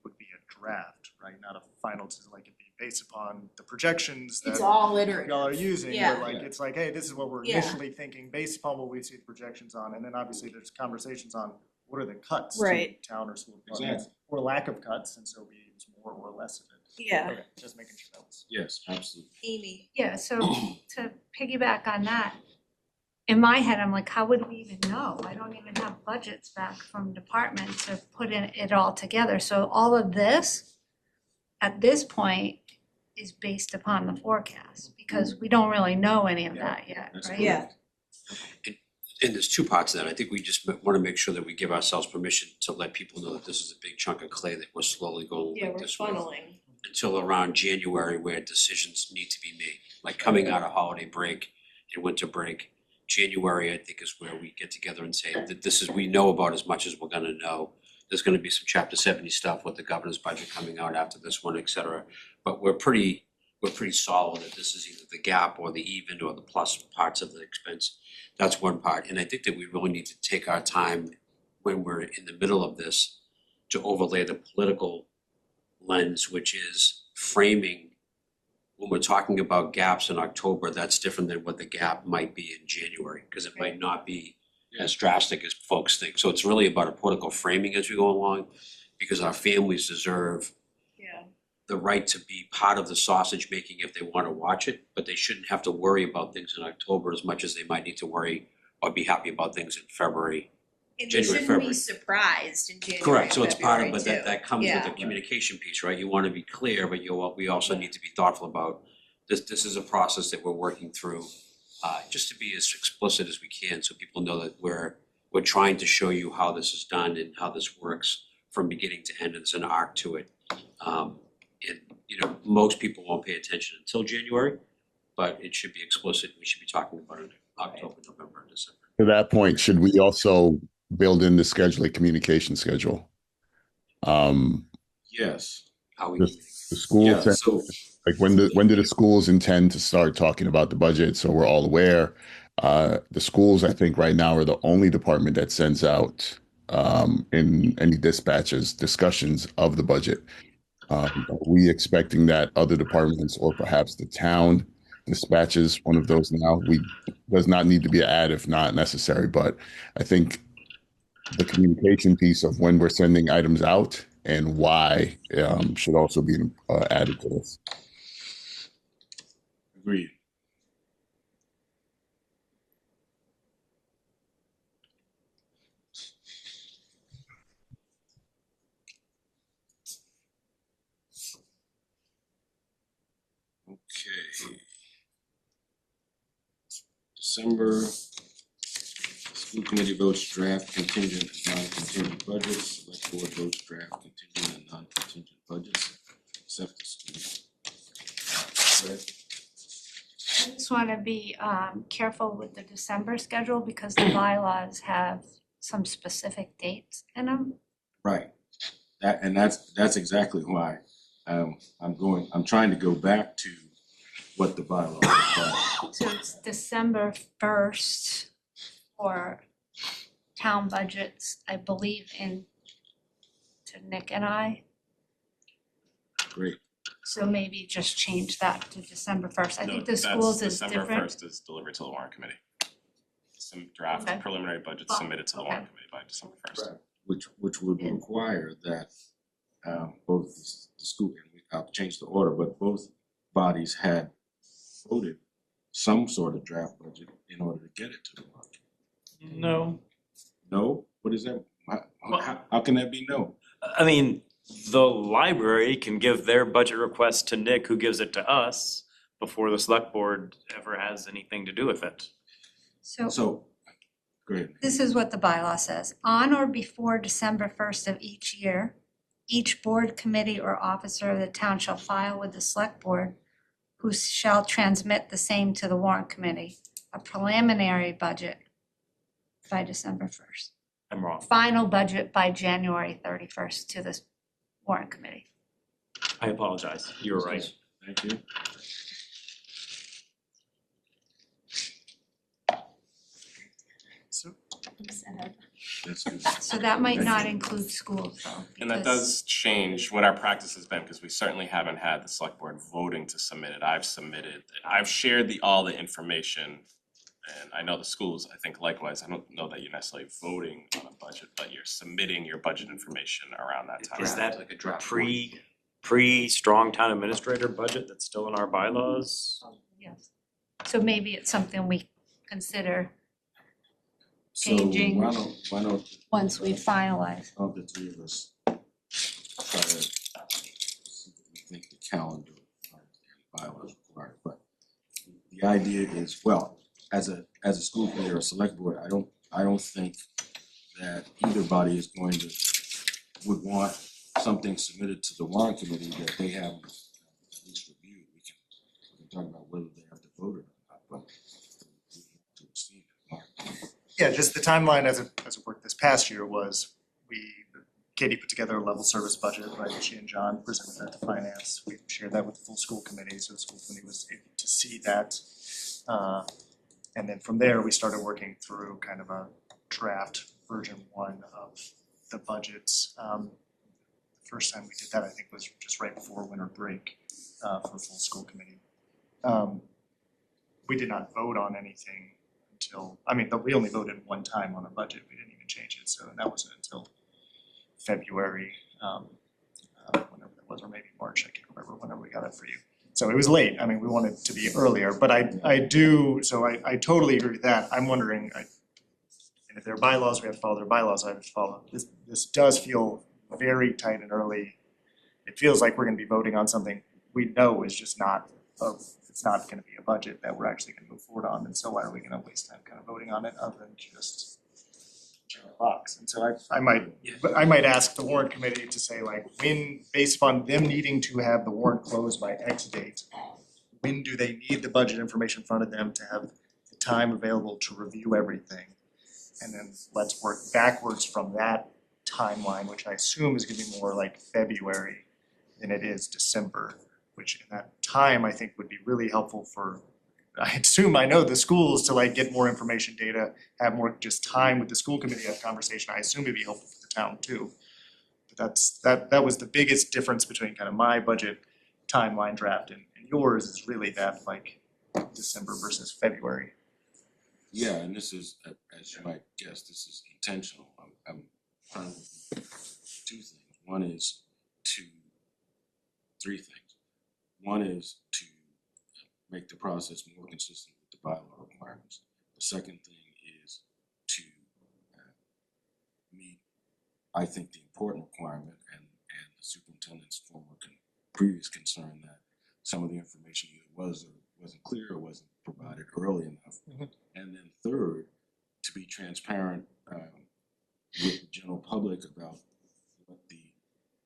Speaker 4: would be a draft, right? Not a final, like it'd be based upon the projections that
Speaker 1: It's all iterative.
Speaker 4: y'all are using,
Speaker 1: Yeah.
Speaker 4: but like, it's like, hey, this is what we're
Speaker 1: Yeah.
Speaker 4: initially thinking based upon what we see the projections on, and then obviously there's conversations on what are the cuts
Speaker 1: Right.
Speaker 4: to town or school departments, or lack of cuts, and so we use more or less of it.
Speaker 1: Yeah.
Speaker 4: Okay, just making sure that was.
Speaker 2: Yes, absolutely.
Speaker 1: Amy.
Speaker 13: Yeah, so to piggyback on that, in my head, I'm like, how would we even know? I don't even have budgets back from departments to put in it all together. So all of this, at this point, is based upon the forecast, because we don't really know any of that yet,
Speaker 2: That's
Speaker 13: right?
Speaker 1: Yeah.
Speaker 6: And there's two parts to that. I think we just want to make sure that we give ourselves permission to let people know that this is a big chunk of clay that we're slowly going
Speaker 1: Yeah,
Speaker 6: like
Speaker 1: we're
Speaker 6: this with
Speaker 1: funneling.
Speaker 6: until around January, where decisions need to be made. Like coming out of holiday break and winter break, January, I think, is where we get together and say that this is, we know about as much as we're gonna know. There's gonna be some chapter 70 stuff with the governor's budget coming out after this one, et cetera. But we're pretty solid that this is either the gap or the even or the plus parts of the expense. That's one part. And I think that we really need to take our time when we're in the middle of this to overlay the political lens, which is framing. When we're talking about gaps in October, that's different than what the gap might be in January, because it might not be as drastic as folks think. So it's really about a political framing as we go along, because our families deserve
Speaker 1: Yeah.
Speaker 6: the right to be part of the sausage making if they want to watch it, but they shouldn't have to worry about things in October as much as they might need to worry or be happy about things in February.
Speaker 1: And they
Speaker 6: January,
Speaker 1: shouldn't
Speaker 6: February.
Speaker 1: be surprised in January.
Speaker 6: Correct, so it's part of,
Speaker 1: February,
Speaker 6: but
Speaker 1: too.
Speaker 6: that comes with
Speaker 1: Yeah.
Speaker 6: the communication piece, right? You want to be clear, but we also need to be thoughtful about this is a process that we're working through, just to be as explicit as we can, so people know that we're trying to show you how this is done and how this works from beginning to end, and there's an arc to it. And, you know, most people won't pay attention until January, but it should be explicit, we should be talking about it in October, November, and December.
Speaker 12: To that point, should we also build in the schedule a communication schedule?
Speaker 2: Yes.
Speaker 6: How we.
Speaker 12: The school,
Speaker 2: Yeah, so
Speaker 12: like when do the schools intend to start talking about the budget so we're all aware? The schools, I think right now, are the only department that sends out in any dispatches discussions of the budget. Are we expecting that other departments or perhaps the town dispatches one of those now? Does not need to be an ad if not necessary, but I think the communication piece of when we're sending items out and why should also be added to this.
Speaker 2: agreed. Okay. December, school committee votes draft contingent and non-contingent budgets, select board votes draft contingent and non-contingent budgets, except the school. Right.
Speaker 13: I just wanna be careful with the December schedule, because the bylaws have some specific dates in them.
Speaker 2: Right, that's exactly why I'm trying to go back to what the bylaw requires.
Speaker 13: So it's December 1st for town budgets, I believe, in to Nick and I.
Speaker 2: Great,
Speaker 13: So maybe just change that to December 1st. I
Speaker 11: No,
Speaker 13: think the schools is
Speaker 11: December
Speaker 13: different.
Speaker 11: 1st is delivered to the warrant committee. some draft
Speaker 13: Okay.
Speaker 11: preliminary budget
Speaker 13: Fine.
Speaker 11: submitted to the
Speaker 13: Okay.
Speaker 11: warrant committee by December first.
Speaker 2: Which would require that both the school, and I'll change the order, but both bodies had voted some sort of draft budget in order to get it to the market.
Speaker 3: No.
Speaker 2: No? What is that? How can that be no?
Speaker 3: I mean, the library can give their budget request to Nick, who gives it to us, before the select board ever has anything to do with it.
Speaker 2: So, go ahead.
Speaker 13: This is what the bylaw says. On or before December 1st of each year, each board, committee, or officer of the town shall file with the select board, who shall transmit the same to the warrant committee, a preliminary budget by December 1st.
Speaker 3: I'm wrong.
Speaker 13: Final budget by January 31st to the warrant committee.
Speaker 3: I apologize. You were right.
Speaker 2: Thank you. That's good.
Speaker 13: So that might not include schools though.
Speaker 11: And that
Speaker 13: because-
Speaker 11: does change what our practice has been, because we certainly haven't had the select board voting to submit it. I've shared all the information. And I know the schools, I think likewise, I don't know that you're necessarily voting on a budget, but you're submitting your budget information around that time.
Speaker 3: Is that
Speaker 6: like a draft
Speaker 3: pre-strong town administrator budget that's still in our bylaws?
Speaker 13: Yes. So maybe it's something we consider
Speaker 2: So
Speaker 13: changing
Speaker 2: why don't
Speaker 13: once we finalize.
Speaker 2: of the three of us try to see what we think the calendar and bylaws require, but the idea is, well, as a school committee or a select board, I don't think that either body is going to would want something submitted to the warrant committee that they haven't at least reviewed. We can talk about whether they have to vote or not, but to see it.
Speaker 4: Yeah, just the timeline as it worked this past year was Katie put together a level service budget, right? She and John presented that to finance. We shared that with the full school committee, so the school committee was able to see that. And then from there, we started working through kind of a draft version 1 of the budgets. The first time we did that, I think, was just right before winter break for full school committee. We did not vote on anything until, we only voted one time on a budget. We didn't even change it, so that wasn't until February, whenever that was, or maybe March, I can't remember whenever we got it for you. So it was late, we wanted to be earlier, but I totally agree with that. I'm wondering, and if there are bylaws, we have to follow their bylaws, I have to follow. This does feel very tight and early. It feels like we're gonna be voting on something we know is just not, it's not gonna be a budget that we're actually gonna move forward on, and so why are we gonna waste time kind of voting on it other than just check a box? And so I might ask the warrant committee to say like, when, based upon them needing to have the warrant closed by X date, when do they need the budget information in front of them to have the time available to review everything? And then let's work backwards from that timeline, which I assume is gonna be more like February than it is December, which in that time I think would be really helpful for, I know the schools to like get more information data, have more just time with the school committee, have conversation. I assume it'd be helpful for the town too. But that was the biggest difference between kind of my budget timeline draft and yours is really that like December versus February.
Speaker 2: Yeah, and this is, as you might guess, this is intentional. I'm trying to do two things. One is three things. One is to make the process more consistent with the bylaw requirements. The second thing is to meet, I think, the important requirement and the superintendent's previous concern that some of the information either wasn't clear or wasn't provided early enough.
Speaker 4: Mm-hmm.
Speaker 2: And then third, to be transparent with the general public about what the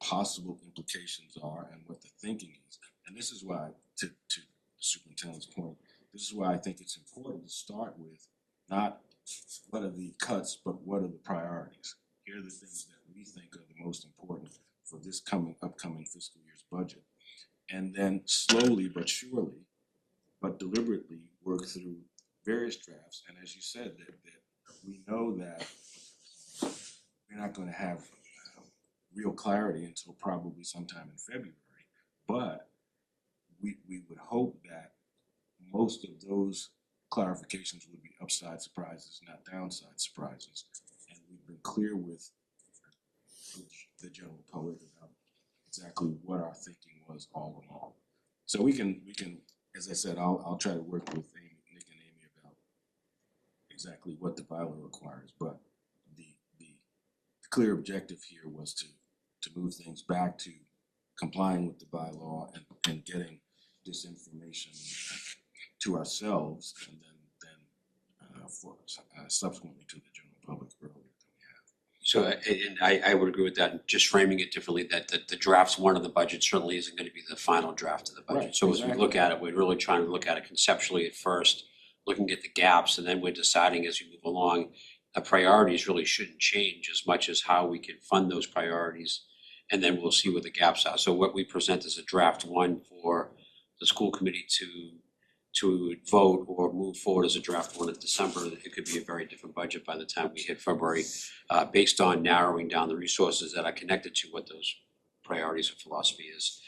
Speaker 2: possible implications are and what the thinking is. And this is why, to the superintendent's point, this is why I think it's important to start with not what are the cuts, but what are the priorities. Here are the things that we think are the most important for this upcoming fiscal year's budget. And then slowly but surely, but deliberately work through various drafts. And as you said, that we know that we're not going to have real clarity until probably sometime in February. But we would hope that most of those clarifications would be upside surprises, not downside surprises. And we've been clear with the general public about exactly what our thinking was all along. So we can, as I said, I'll try to work with Nick and Amy about exactly what the bylaw requires, but the clear objective here was to move things back to complying with the bylaw and getting this information to ourselves and then subsequently to the general public earlier than we have.
Speaker 6: So, and I would agree with that, and just framing it differently, that the drafts one of the budget certainly isn't gonna be the final draft of the budget.
Speaker 2: Right,
Speaker 6: So as we
Speaker 2: exactly.
Speaker 6: look at it, we're really trying to look at it conceptually at first, looking at the gaps, and then we're deciding as we move along, the priorities really shouldn't change as much as how we can fund those priorities, and then we'll see where the gaps are. So what we present is a draft one for the school committee to vote or move forward as a draft one in December. It could be a very different budget by the time we hit February, based on narrowing down the resources that are connected to what those priorities and philosophy is.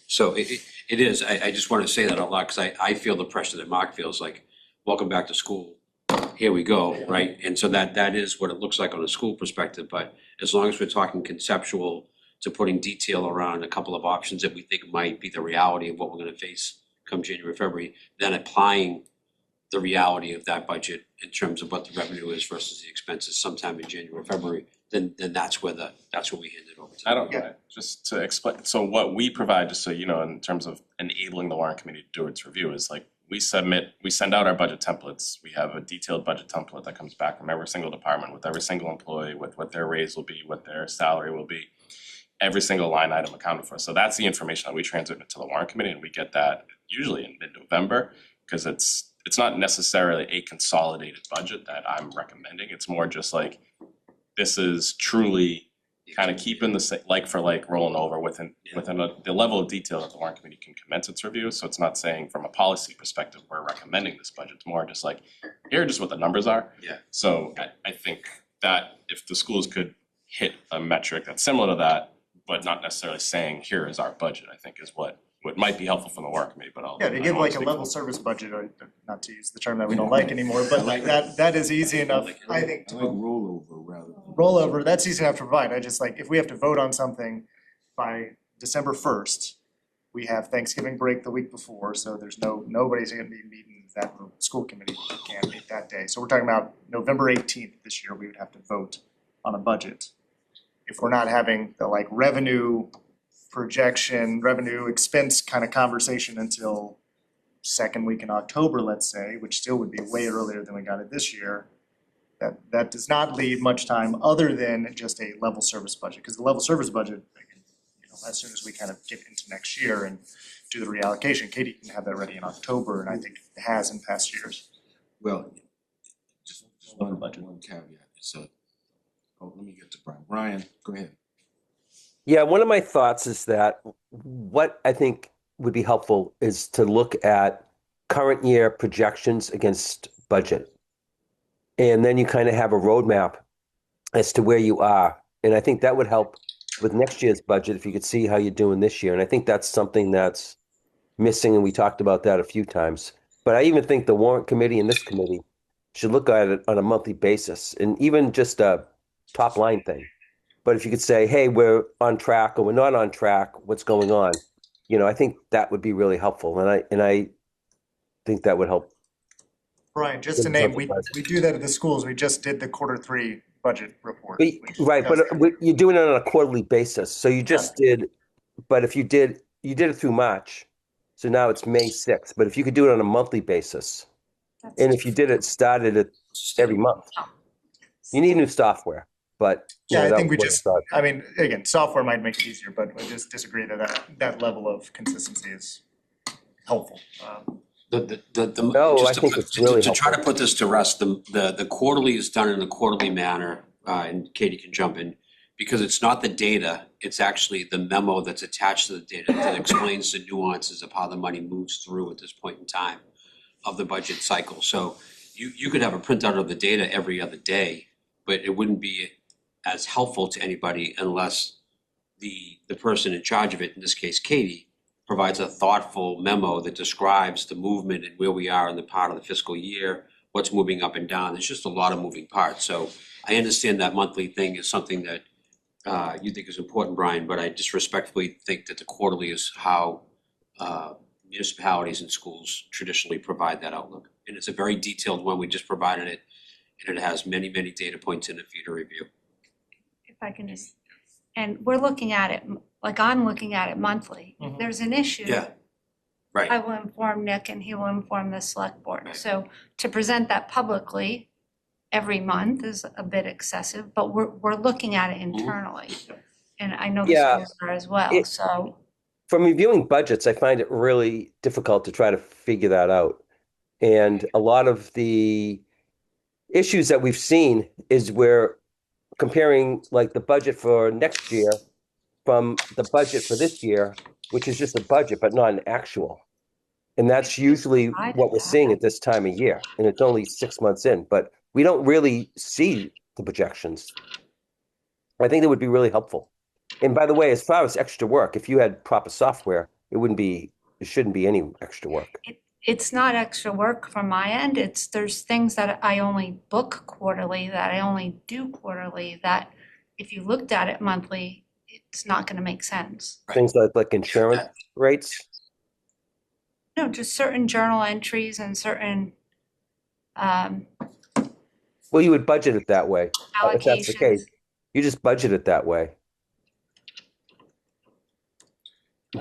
Speaker 6: So it is, I just want to say that a lot, because I feel the pressure that Mark feels, like, welcome back to school, here we go, right? And so that is what it looks like on a school perspective, but as long as we're talking conceptual to putting detail around a couple of options that we think might be the reality of what we're gonna face come January, February, then applying the reality of that budget in terms of what the revenue is versus the expenses sometime in January, February, then that's where we hand it over to.
Speaker 11: I don't know, just to explain, so what we provide, just so you know, in terms of enabling the warrant committee to do its review, is like, we send out our budget templates. We have a detailed budget template that comes back from every single department with every single employee, with what their raise will be, what their salary will be, every single line item accounted for. So that's the information that we transmit to the warrant committee, and we get that usually in mid-November, because it's not necessarily a consolidated budget that I'm recommending. It's more just like, this is truly kind of keeping the like for like rolling over within the level of detail that the warrant committee can commence its review. So it's not saying from a policy perspective, we're recommending this budget. It's more just like, here are just what the numbers are.
Speaker 6: Yeah.
Speaker 11: So I think that if the schools could hit a metric that's similar to that, but not necessarily saying, here is our budget, I think is what might be helpful from the warrant committee, but
Speaker 4: Yeah, to give like a level service budget, or not to use the term that we don't like anymore, but like that is easy enough, I think,
Speaker 2: I like rollover rather than.
Speaker 4: rollover, that's easy enough to provide. I just like, if we have to vote on something by December 1st, we have Thanksgiving break the week before, so there's nobody's gonna be meeting that, the school committee can't meet that day. So we're talking about November 18th this year, we would have to vote on a budget. If we're not having the like revenue projection, revenue expense kind of conversation until second week in October, let's say, which still would be way earlier than we got it this year, that does not leave much time other than just a level service budget, because the level service budget, as soon as we kind of get into next year and do the reallocation, Katie can have that ready in October, and I think it has in past years.
Speaker 2: Well, just one caveat, let me get to Brian. Brian, go ahead.
Speaker 14: Yeah, one of my thoughts is that what I think would be helpful is to look at current year projections against budget. And then you kind of have a roadmap as to where you are. And I think that would help with next year's budget if you could see how you're doing this year. And I think that's something that's missing, and we talked about that a few times. But I even think the warrant committee and this committee should look at it on a monthly basis, and even just a top line thing. But if you could say, hey, we're on track or we're not on track, what's going on? I think that would be really helpful. And I think that would help.
Speaker 4: Brian, just to name, we do that at the schools. We just did the quarter 3 budget report.
Speaker 14: Right, but you're doing it on a quarterly basis. So you just did, but if you did it through March. So now it's May 6th. But if you could do it on a monthly basis, and if you did it, started it every month. You need new software, but
Speaker 4: yeah, I think we just, I mean, again, software might make it easier, but I just disagree that level of consistency is helpful.
Speaker 6: I
Speaker 14: think it's really
Speaker 6: to try to put this to rest, the quarterly is done in a quarterly manner, and Katie can jump in, because it's not the data, it's actually the memo that's attached to the data that explains the nuances of how the money moves through at this point in time of the budget cycle. So you could have a printout of the data every other day, but it wouldn't be as helpful to anybody unless the person in charge of it, in this case Katie, provides a thoughtful memo that describes the movement and where we are in the part of the fiscal year, what's moving up and down. There's just a lot of moving parts. So I understand that monthly thing is something that you think is important, Brian, but I just respectfully think that the quarterly is how municipalities and schools traditionally provide that outlook. And it's a very detailed one. We just provided it, and it has many, many data points in it for you to review.
Speaker 13: If I can just, and we're looking at it, like I'm looking at it monthly. If there's an issue.
Speaker 6: Yeah, right.
Speaker 13: I will inform Nick and he will inform the select board.
Speaker 6: Right.
Speaker 13: So to present that publicly every month is a bit excessive, but we're looking at it internally. And I know the
Speaker 14: Yeah.
Speaker 13: schools are as well, so.
Speaker 14: From reviewing budgets, I find it really difficult to try to figure that out. And a lot of the issues that we've seen is where comparing like the budget for next year from the budget for this year, which is just a budget, but not an actual. And that's usually what we're seeing at this time of year. And it's only 6 months in, but we don't really see the projections. I think that would be really helpful. And by the way, as far as extra work, if you had proper software, it shouldn't be any extra work.
Speaker 13: It's not extra work from my end. There's things that I only book quarterly, that I only do quarterly, that if you looked at it monthly, it's not gonna make sense.
Speaker 14: Things like insurance rates.
Speaker 13: No, just certain journal entries and certain
Speaker 14: Well, you would budget it that way. If that's the
Speaker 13: allocations.
Speaker 14: case, you just budget it that way.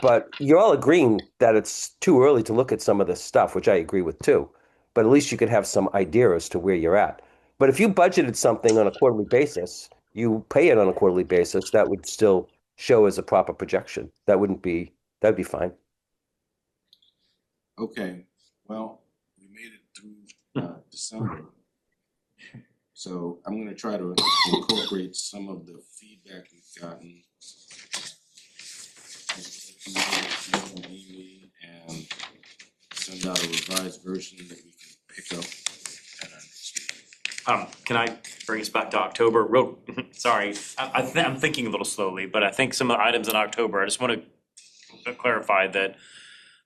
Speaker 14: But you're all agreeing that it's too early to look at some of this stuff, which I agree with too. But at least you could have some idea as to where you're at. But if you budgeted something on a quarterly basis, you pay it on a quarterly basis, that would still show as a proper projection. That'd be fine.
Speaker 2: Okay, well, we made it through December. So I'm gonna try to incorporate some of the feedback we've gotten. And send out a revised version that we can pick up at our next meeting.
Speaker 3: Can I bring us back to October? Sorry, I'm thinking a little slowly, but I think some of the items in October, I just want to clarify that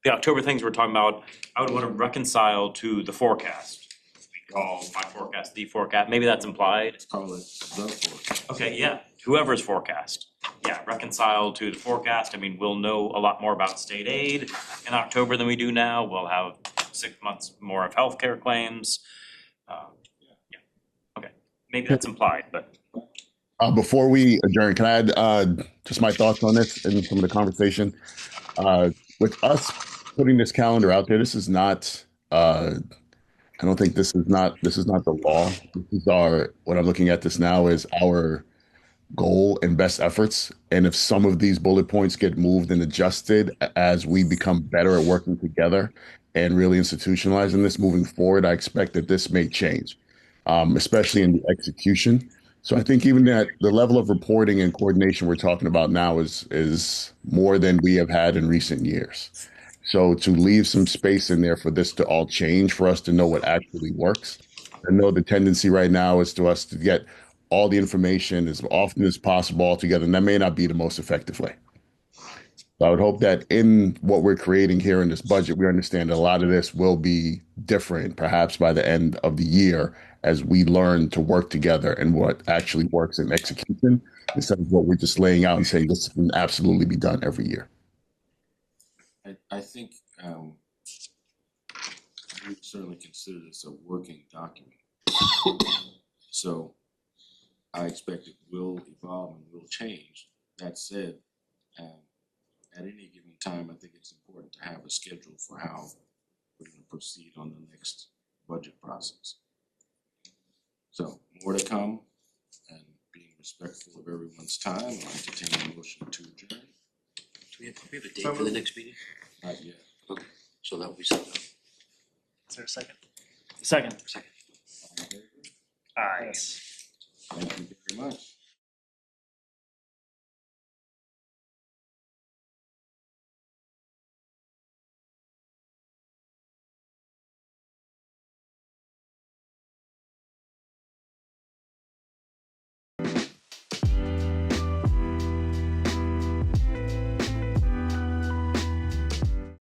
Speaker 3: the October things we're talking about, I would want to reconcile to the forecast. We call my forecast the forecast, maybe that's implied.
Speaker 2: Let's call it the forecast.
Speaker 3: Okay, yeah, whoever's forecast. Yeah, reconcile to the forecast. I mean, we'll know a lot more about state aid in October than we do now. We'll have 6 months more of healthcare claims. Yeah, okay, maybe that's implied, but.
Speaker 12: Before we adjourn, can I add just my thoughts on this and some of the conversation? With us putting this calendar out there, this is not. I don't think this is not the law. This is what I'm looking at this now is our goal and best efforts. And if some of these bullet points get moved and adjusted as we become better at working together and really institutionalizing this moving forward, I expect that this may change, especially in the execution. So I think even that the level of reporting and coordination we're talking about now is more than we have had in recent years. So to leave some space in there for this to all change, for us to know what actually works. I know the tendency right now is to us to get all the information as often as possible all together, and that may not be the most effective way. So I would hope that in what we're creating here in this budget, we understand a lot of this will be different, perhaps by the end of the year, as we learn to work together and what actually works in execution, instead of what we're just laying out and saying this can absolutely be done every year.
Speaker 2: I think we would certainly consider this a working document. So I expect it will evolve and will change. That said, at any given time, I think it's important to have a schedule for how we're going to proceed on the next budget process. So more to come, and being respectful of everyone's time, I'll entertain a motion to adjourn.
Speaker 6: Do we have a date for the next meeting?
Speaker 2: Not yet.
Speaker 6: Okay, so that will be set up.
Speaker 4: Is there a second?
Speaker 3: Second.
Speaker 6: Second.
Speaker 2: All in favor?
Speaker 3: Aye.
Speaker 2: Thank you very much.